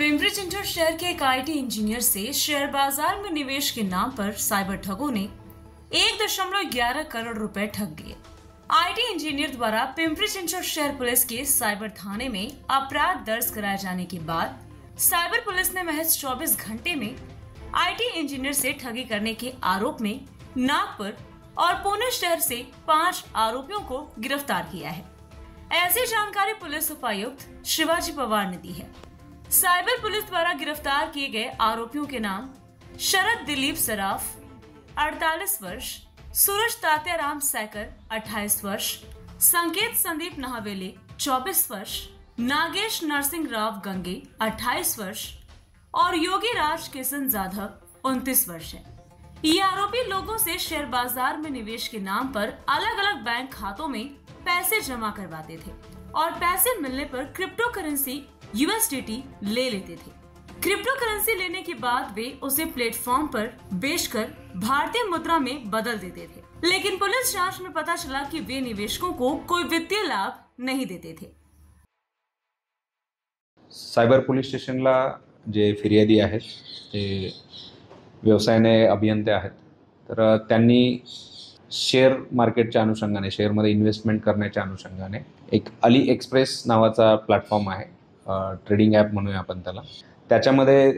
पिंपरी चिंचवड शहर के एक IT engineer say share बाजार में निवेश के नाम पर साइबर ठगों ने 1.11 करोड़ रुपए ठग लिए। आईटी इंजीनियर द्वारा पिंपरी चिंचवड शहर पुलिस के साइबर थाने में अपराध दर्ज कराए जाने के बाद साइबर पुलिस ने महज 24 घंटे में आईटी इंजीनियर से ठगी करने के आरोप में नागपुर और पुणे शहर से 5 आरोपियों को गिरफ्तार किया है। ऐसी जानकारी पुलिस उपायुक्त शिवाजी पवार ने दी है। साइबर पुलिस द्वारा गिरफ्तार किए गए आरोपियों के नाम शरद दिलीप सराफ 48 वर्ष, सूरज तात्याराम सैकर 28 वर्ष, संकेत संदीप नहावेले 24 वर्ष, नागेश नरसिंह राव गंगे 28 वर्ष और योगी राज किशन जाधव 29 वर्ष है। ये आरोपी लोगों से शेयर बाजार में निवेश के नाम पर अलग अलग बैंक खातों में पैसे जमा करवाते थे और पैसे मिलने पर क्रिप्टो करेंसी USDT ले लेते थे। क्रिप्टो करेंसी लेने के बाद वे उसे प्लेटफॉर्म पर बेचकर भारतीय मुद्रा में बदल देते थे, लेकिन पुलिस जांच में पता चला कि वे निवेशकों को कोई वित्तीय लाभ नहीं देते थे। सायबर पोलीस स्टेशनला जे फिर्यादी आहेत ते व्यवसायाने अभियंते आहेत, तर त्यांनी शेअर मार्केटच्या अनुषंगाने शेअरमध्ये इन्व्हेस्टमेंट करण्याच्या अनुषंगाने एक अली एक्सप्रेस नावाचा प्लॅटफॉर्म आहे, ट्रेडिंग ॲप म्हणूया आपण त्याला। त्याच्यामध्ये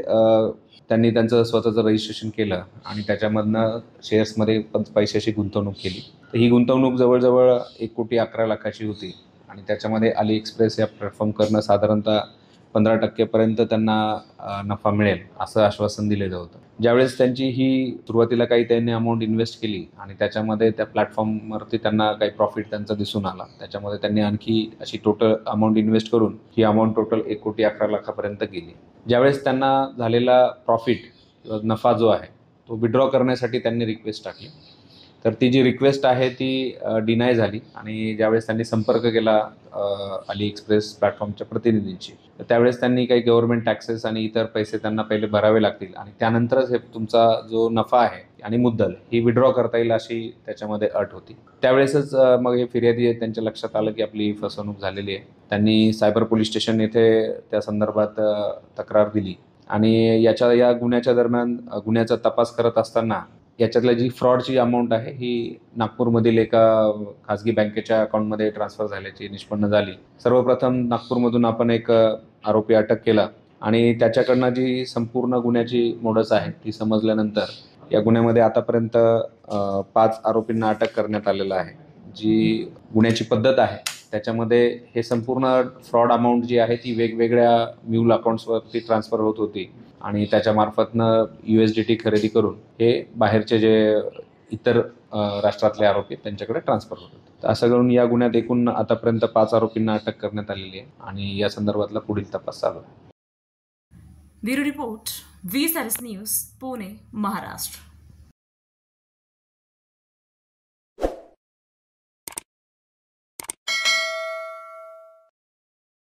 त्यांनी त्यांचं स्वतःचं रजिस्ट्रेशन केलं आणि त्याच्यामधनं शेअर्समध्ये पैशाची गुंतवणूक केली। तर ही गुंतवणूक जवळजवळ 1,11,00,000ची होती आणि त्याच्यामध्ये अली एक्सप्रेस या प्लॅटफॉर्म करणं साधारणतः 15% पर्यंत त्यांना नफा मिळेल असं आश्वासन दिलेलं होतं। ज्यावेळेस त्यांची ही सुरुवातीला काही त्यांनी अमाऊंट इन्व्हेस्ट केली आणि त्याच्यामध्ये त्या प्लॅटफॉर्मवरती त्यांना काही प्रॉफिट त्यांचा दिसून आला। त्याच्यामध्ये त्यांनी आणखी अशी टोटल अमाऊंट इन्व्हेस्ट करून ही अमाऊंट टोटल 1,11,00,000 पर्यंत गेली। ज्यावेळेस त्यांना झालेला प्रॉफिट किंवा नफा जो आहे तो विड्रॉ करण्यासाठी त्यांनी रिक्वेस्ट टाकली, तर ती जी रिक्वेस्ट आहे ती डिनाय झाली आणि ज्यावेळेस त्यांनी संपर्क केला अली एक्सप्रेस प्लॅटफॉर्मच्या प्रतिनिधींशी, तर त्यावेळेस त्यांनी काही गव्हर्नमेंट टॅक्सेस आणि इतर पैसे त्यांना पहिले भरावे लागतील आणि त्यानंतरच हे तुमचा जो नफा आहे आणि मुद्दल ही विड्रॉ करता येईल अशी त्याच्यामध्ये अट होती। त्यावेळेसच मग हे फिर्यादी आहेत त्यांच्या लक्षात आलं की आपली फसवणूक झालेली आहे। त्यांनी सायबर पोलीस स्टेशन येथे त्या संदर्भात तक्रार दिली आणि या गुन्ह्याच्या दरम्यान गुन्ह्याचा तपास करत असताना याच्यातल्या जी फ्रॉडची अमाऊंट आहे ही नागपूरमधील एका खाजगी बँकेच्या अकाउंटमध्ये ट्रान्सफर झाल्याची निष्पन्न झाली। सर्वप्रथम नागपूरमधून आपण एक आरोपी अटक केला आणि त्याच्याकडनं जी संपूर्ण गुन्ह्याची मोडस आहे ती समजल्यानंतर या गुन्ह्यामध्ये आतापर्यंत 5 आरोपींना अटक करण्यात आलेलं आहे। जी गुन्ह्याची पद्धत आहे त्याच्यामध्ये हे संपूर्ण फ्रॉड अमाऊंट जी आहे ती वेगवेगळ्या म्यूल अकाउंट्सवरती ट्रान्सफर होत होती आणि त्याच्यामार्फतनं USDT खरेदी करून हे बाहेरचे जे इतर राष्ट्रातले आरोपी त्यांच्याकडे ट्रान्सफर होत होते। तर असं करून या गुन्ह्यात एकूण आतापर्यंत 5 आरोपींना अटक करण्यात आलेली आहे आणि या संदर्भातला पुढील तपास चालू आहे। Bureau report, V-SARIS news, Pune, Maharashtra.